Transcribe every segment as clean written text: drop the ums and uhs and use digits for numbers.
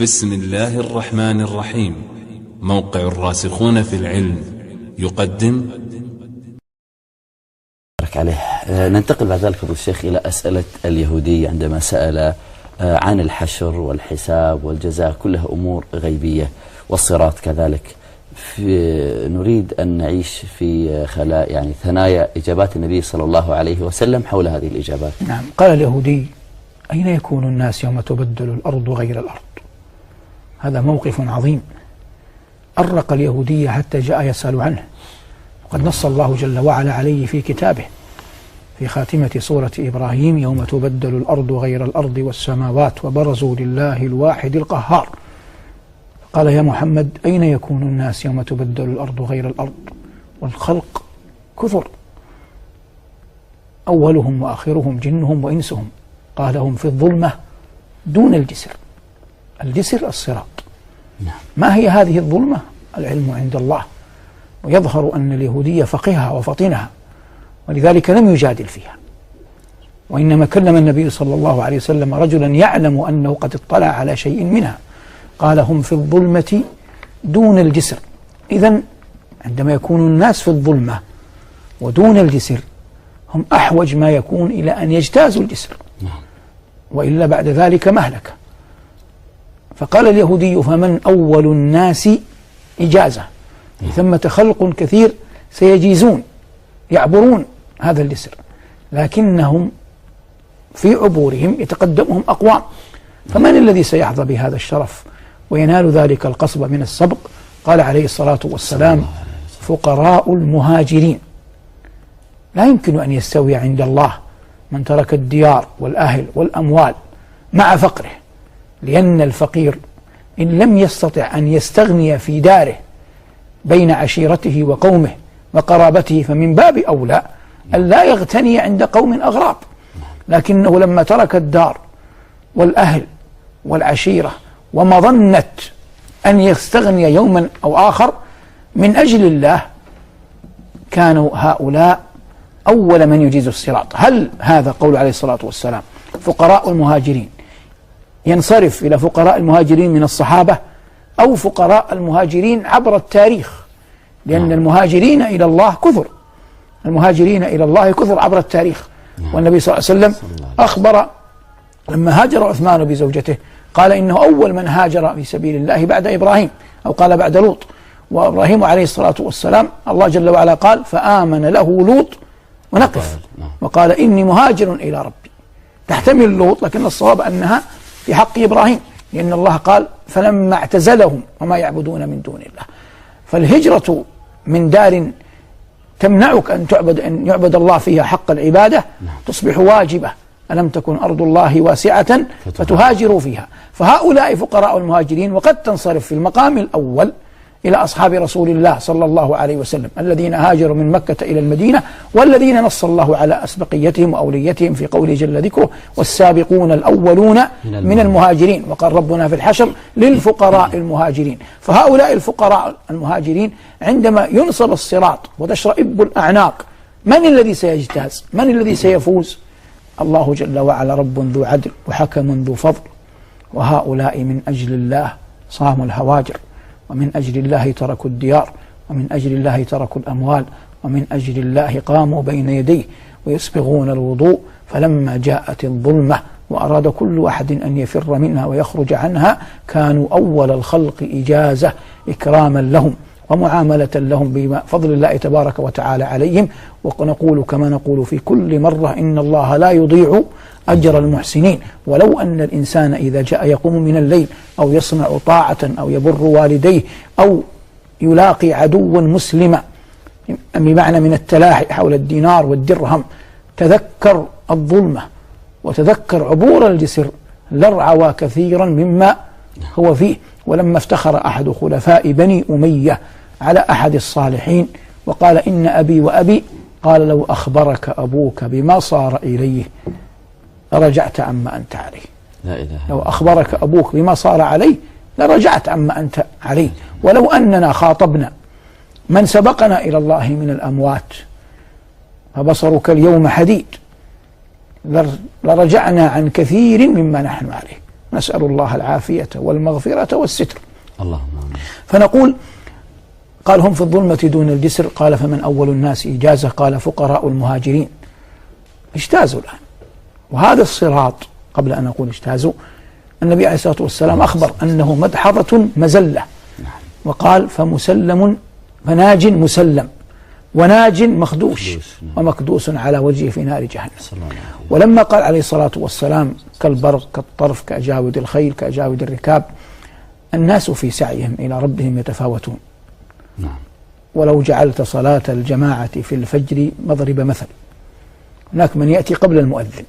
بسم الله الرحمن الرحيم. موقع الراسخون في العلم يقدم. عليه. ننتقل بعد ذلك فضيلة الشيخ إلى أسئلة اليهودي عندما سأل عن الحشر والحساب والجزاء، كلها أمور غيبية، والصراط كذلك. نريد أن نعيش في خلاء يعني ثنايا إجابات النبي صلى الله عليه وسلم حول هذه الإجابات. نعم. قال اليهودي: أين يكون الناس يوم تبدل الأرض غير الأرض؟ هذا موقف عظيم أرق اليهودية حتى جاء يسأل عنه، وقد نص الله جل وعلا عليه في كتابه في خاتمة سورة إبراهيم: يوم تبدل الأرض غير الأرض والسماوات وبرزوا لله الواحد القهار. قال: يا محمد، أين يكون الناس يوم تبدل الأرض غير الأرض والخلق كثر، أولهم وآخرهم جنهم وإنسهم. قال: هم في الظلمة دون الجسر. الجسر الصراط. ما هي هذه الظلمة؟ العلم عند الله، ويظهر أن اليهودية فقهها وفطنها، ولذلك لم يجادل فيها، وإنما كلم النبي صلى الله عليه وسلم رجلا يعلم أنه قد اطلع على شيء منها. قال: هم في الظلمة دون الجسر. إذن عندما يكون الناس في الظلمة ودون الجسر، هم أحوج ما يكون إلى أن يجتازوا الجسر، وإلا بعد ذلك مهلكة. فقال اليهودي: فمن أول الناس إجازة؟ ثمة خلق كثير سيجيزون يعبرون هذا الجسر، لكنهم في عبورهم يتقدمهم أقوام. فمن الذي سيحظى بهذا الشرف وينال ذلك القصب من السبق؟ قال عليه الصلاة والسلام: فقراء المهاجرين. لا يمكن أن يستوي عند الله من ترك الديار والأهل والأموال مع فقره، لأن الفقير إن لم يستطع أن يستغني في داره بين عشيرته وقومه وقرابته، فمن باب أولى أن لا يغتني عند قوم أغراب. لكنه لما ترك الدار والأهل والعشيرة ومظنة أن يستغني يوما أو آخر من أجل الله، كانوا هؤلاء أول من يجيز الصراط. هل هذا قول عليه الصلاة والسلام فقراء المهاجرين ينصرف إلى فقراء المهاجرين من الصحابة، أو فقراء المهاجرين عبر التاريخ؟ لأن المهاجرين إلى الله كثر، المهاجرين إلى الله كثر عبر التاريخ. والنبي صلى الله عليه وسلم أخبر لما هاجر عثمان بزوجته، قال: إنه أول من هاجر في سبيل الله بعد إبراهيم، أو قال بعد لوط. وإبراهيم عليه الصلاة والسلام الله جل وعلا قال: فآمن له لوط ونقف، وقال: إني مهاجر إلى ربي. تحتمل لوط، لكن الصواب أنها في حق إبراهيم، لأن الله قال: فلما اعتزلهم وما يعبدون من دون الله. فالهجرة من دار تمنعك أن يعبد الله فيها حق العبادة تصبح واجبة. ألم تكن أرض الله واسعة فتهاجروا فيها. فهؤلاء فقراء المهاجرين، وقد تنصرف في المقام الأول إلى أصحاب رسول الله صلى الله عليه وسلم الذين هاجروا من مكة إلى المدينة، والذين نص الله على أسبقيتهم وأوليتهم في قوله جل ذكره: والسابقون الأولون من المهاجرين. وقال ربنا في الحشر: للفقراء المهاجرين. فهؤلاء الفقراء المهاجرين عندما ينصب الصراط وتشرئب الأعناق، من الذي سيجتاز؟ من الذي سيفوز؟ الله جل وعلا رب ذو عدل وحكم ذو فضل، وهؤلاء من أجل الله صاموا الهواجر، ومن أجل الله تركوا الديار، ومن أجل الله تركوا الأموال، ومن أجل الله قاموا بين يديه ويسبغون الوضوء. فلما جاءت الظلمة وأراد كل أحد أن يفر منها ويخرج عنها، كانوا أول الخلق إجازة إكراما لهم ومعاملة لهم بفضل الله تبارك وتعالى عليهم. ونقول كما نقول في كل مرة: إن الله لا يضيع أجر المحسنين. ولو أن الإنسان إذا جاء يقوم من الليل أو يصنع طاعة أو يبر والديه أو يلاقي عدوا مسلما، بمعنى من التلاحي حول الدينار والدرهم، تذكر الظلمة وتذكر عبور الجسر، لرعوى كثيرا مما هو فيه. ولما افتخر أحد خلفاء بني أمية على أحد الصالحين وقال: إن أبي وأبي، قال: لو أخبرك أبوك بما صار إليه لرجعت عما أنت عليه. لا إله. لو أخبرك أبوك بما صار عليه لرجعت عما أنت عليه. ولو أننا خاطبنا من سبقنا إلى الله من الأموات فبصرك اليوم حديد، لرجعنا عن كثير مما نحن عليه. نسأل الله العافية والمغفرة والستر. اللهم آمين. فنقول قال هم في الظلمة دون الجسر، قال فمن أول الناس إجازة، قال فقراء المهاجرين. اجتازوا الآن، وهذا الصراط قبل أن أقول اجتازوا النبي عليه الصلاة والسلام أخبر أنه مدحضة مزلة، وقال فمسلم فناج مسلم وناج مخدوش ومكدوس على وجهه في نار جهنم. ولما قال عليه الصلاة والسلام كالبرق كالطرف كأجاود الخيل كأجاود الركاب، الناس في سعيهم إلى ربهم يتفاوتون. ولو جعلت صلاة الجماعة في الفجر مضرب مثل، هناك من يأتي قبل المؤذن،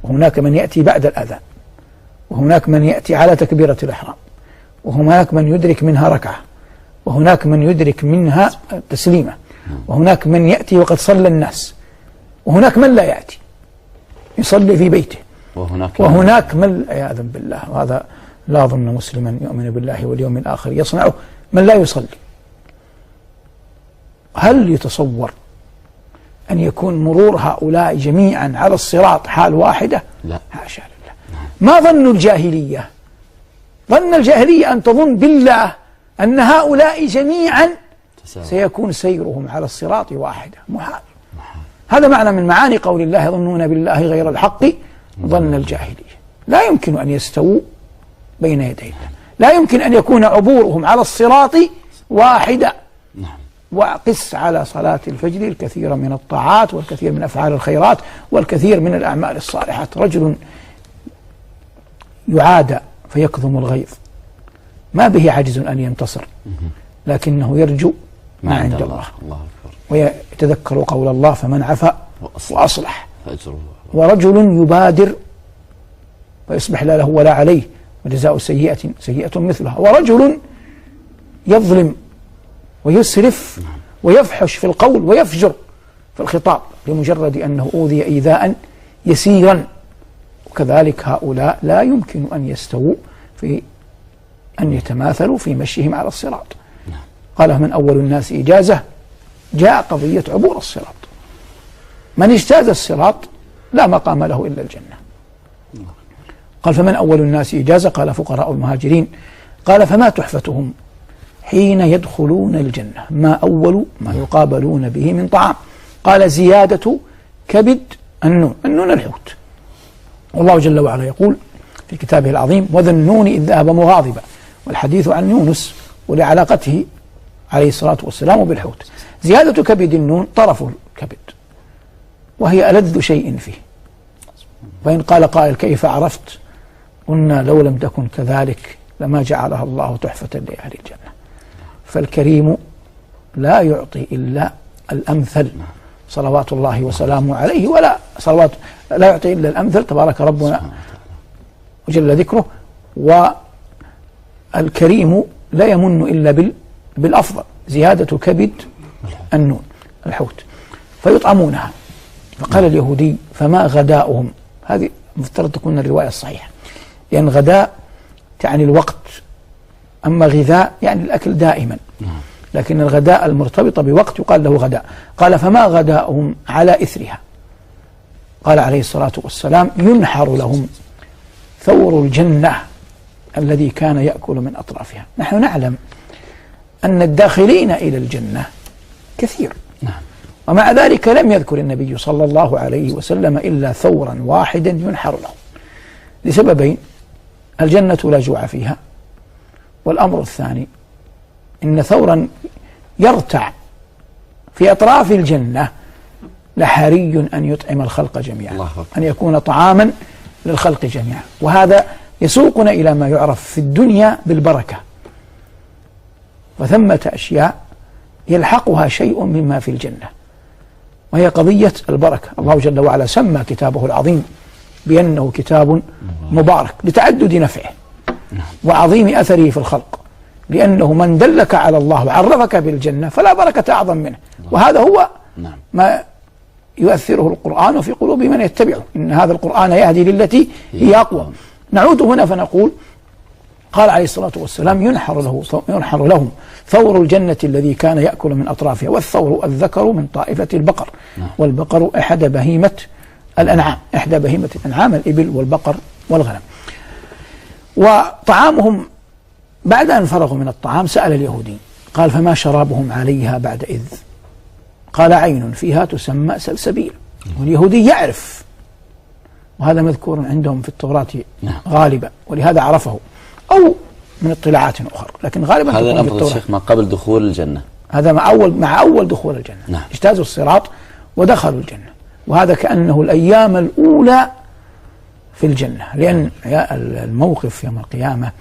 وهناك من يأتي بعد الأذان، وهناك من يأتي على تكبيرة الإحرام، وهناك من يدرك منها ركعة، وهناك من يدرك منها تسليمة، وهناك من يأتي وقد صلى الناس، وهناك من لا يأتي يصلي في بيته، وهناك من عياذا بالله، وهذا لا أظن مسلما يؤمن بالله واليوم الآخر يصنعه، من لا يصلي. هل يتصور أن يكون مرور هؤلاء جميعا على الصراط حال واحدة؟ لا، حاشا لله. ما ظن الجاهلية؟ ظن الجاهلية أن تظن بالله أن هؤلاء جميعا سيكون سيرهم على الصراط واحدة، محال. هذا معنى من معاني قول الله يظنون بالله غير الحق ظن الجاهلية. لا يمكن أن يستووا بين يدي الله، لا يمكن أن يكون عبورهم على الصراط واحدة. وقس على صلاة الفجر الكثير من الطاعات والكثير من أفعال الخيرات والكثير من الأعمال الصالحات. رجل يعادى فيكظم الغيظ، ما به عجز أن ينتصر، لكنه يرجو ما عند الله، ويتذكر قول الله فمن عفا وأصلح. ورجل يبادر فيصبح لا له ولا عليه وجزاء سيئة سيئة مثلها. ورجل يظلم ويسرف ويفحش في القول ويفجر في الخطاب لمجرد أنه أوذي إيذاء يسيرا. وكذلك هؤلاء لا يمكن أن يستووا في أن يتماثلوا في مشيهم على الصراط. قال من أول الناس إجازة، جاء قضية عبور الصراط. من اجتاز الصراط لا مقام له إلا الجنة. قال فمن أول الناس إجازة، قال فقراء المهاجرين. قال فما تحفتهم حين يدخلون الجنة؟ ما أول ما يقابلون به من طعام؟ قال زيادة كبد النون، النون الحوت. والله جل وعلا يقول في كتابه العظيم وذا النون إذ ذهب مغاضبا، والحديث عن يونس ولعلاقته عليه الصلاة والسلام بالحوت. زيادة كبد النون طرف الكبد، وهي ألذ شيء فيه. وإن قال قائل كيف عرفت؟ قلنا لو لم تكن كذلك لما جعلها الله تحفة لأهل الجنة. فالكريم لا يعطي إلا الأمثل صلوات الله وسلامه عليه، ولا صلوات لا يعطي إلا الأمثل تبارك ربنا وجل ذكره. والكريم لا يمن إلا بالأفضل، زيادة كبد النون الحوت. فيطعمونها. فقال اليهودي فما غداؤهم؟ هذه مفترض تكون الرواية الصحيحة، لأن غداء تعني الوقت، أما غذاء يعني الأكل دائما، لكن الغداء المرتبط بوقت يقال له غداء. قال فما غداؤهم على إثرها؟ قال عليه الصلاة والسلام ينحر لهم ثور الجنة الذي كان يأكل من أطرافها. نحن نعلم أن الداخلين إلى الجنة كثير، ومع ذلك لم يذكر النبي صلى الله عليه وسلم إلا ثورا واحدا ينحر لهم لسببين: الجنة لا جوع فيها، والأمر الثاني إن ثورا يرتع في أطراف الجنة لحري أن يطعم الخلق جميعا، أن يكون طعاما للخلق جميعا. وهذا يسوقنا إلى ما يعرف في الدنيا بالبركة، وثمة أشياء يلحقها شيء مما في الجنة، وهي قضية البركة. الله جل وعلا سمى كتابه العظيم بأنه كتاب مبارك لتعدد نفعه وعظيم أثره في الخلق، لأنه من دلك على الله وعرفك بالجنة فلا بركة أعظم منه. وهذا هو ما يؤثره القرآن في قلوب من يتبعه، إن هذا القرآن يهدي للتي هي أقوى. نعود هنا فنقول قال عليه الصلاة والسلام ينحر لهم ثور الجنة الذي كان يأكل من أطرافها. والثور الذكر من طائفة البقر، والبقر إحدى بهيمة الأنعام، إحدى بهيمة الأنعام الإبل والبقر والغنم. وطعامهم بعد أن فرغوا من الطعام سأل اليهودي قال فما شرابهم عليها بعد إذ؟ قال عين فيها تسمى سلسبيل. واليهودي يعرف، وهذا مذكور عندهم في التوراة غالبا، ولهذا عرفه، أو من اطلاعات أخرى، لكن غالبا هذا تكون في الأمر الشيخ ما قبل دخول الجنة. هذا مع أول دخول الجنة. اجتازوا الصراط ودخلوا الجنة، وهذا كأنه الأيام الأولى في الجنة، لأن الموقف يوم القيامة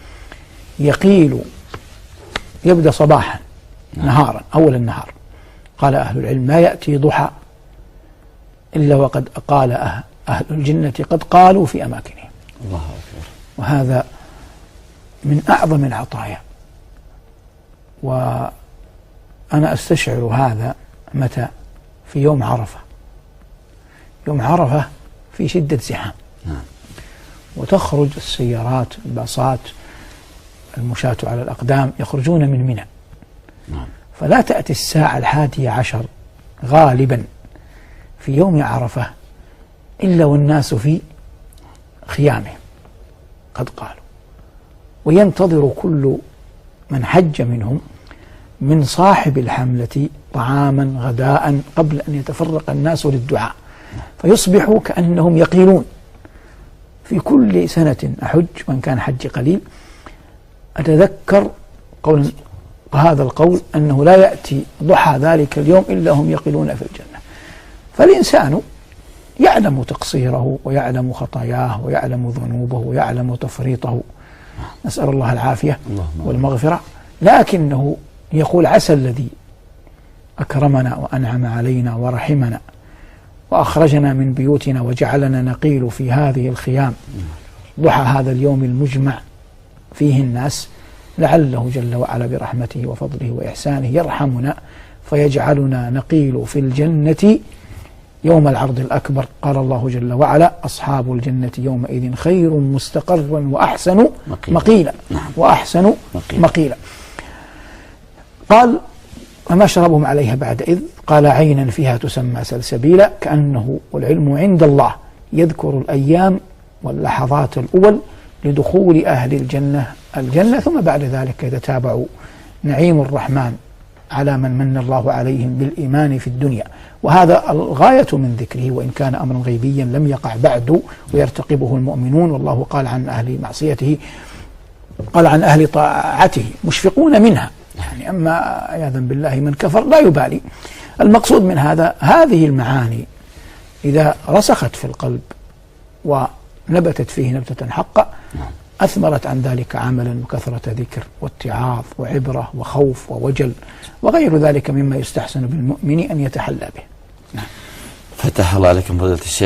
يقيل يبدأ صباحا نهارا أول النهار. قال أهل العلم ما يأتي ضحى إلا وقد قال أهل الجنة قد قالوا في أماكنهم. الله أكبر. وهذا من أعظم العطايا، وأنا أستشعر هذا متى؟ في يوم عرفة. يوم عرفة في شدة زحام، وتخرج السيارات الباصات المشاة على الأقدام يخرجون من منى، فلا تأتي الساعة 11 غالبا في يوم عرفة إلا والناس في خيامهم قد قالوا، وينتظر كل من حج منهم من صاحب الحملة طعاما غداء قبل أن يتفرق الناس للدعاء، فيصبحوا كأنهم يقيلون. في كل سنة أحج، وإن كان حج قليل، أتذكر هذا القول أنه لا يأتي ضحى ذلك اليوم إلا هم يقيلون في الجنة. فالإنسان يعلم تقصيره ويعلم خطاياه ويعلم ذنوبه ويعلم تفريطه، نسأل الله العافية والمغفرة، لكنه يقول عسى الذي أكرمنا وأنعم علينا ورحمنا وأخرجنا من بيوتنا وجعلنا نقيل في هذه الخيام ضحى هذا اليوم المجمع فيه الناس، لعله جل وعلا برحمته وفضله وإحسانه يرحمنا فيجعلنا نقيل في الجنة يوم العرض الأكبر. قال الله جل وعلا أصحاب الجنة يومئذ خير مستقرا وأحسن مقيلا وأحسن مقيلا. قال وما شربهم عليها بعد إذ؟ قال عينا فيها تسمى سلسبيلا. كأنه والعلم عند الله يذكر الأيام واللحظات الأول لدخول أهل الجنة، ثم بعد ذلك يتتابع نعيم الرحمن على من من الله عليهم بالإيمان في الدنيا، وهذا الغاية من ذكره، وإن كان أمرا غيبيا لم يقع بعد ويرتقبه المؤمنون. والله قال عن أهل معصيته، قال عن أهل طاعته مشفقون منها، يعني أما عياذا بالله من كفر لا يبالي. المقصود من هذا هذه المعاني إذا رسخت في القلب ونبتت فيه نبتة حقا أثمرت عن ذلك عملا وكثرة ذكر واتعاظ وعبرة وخوف ووجل وغير ذلك مما يستحسن بالمؤمن أن يتحلى به. فتح الله عليكم فضيلة الشيخ.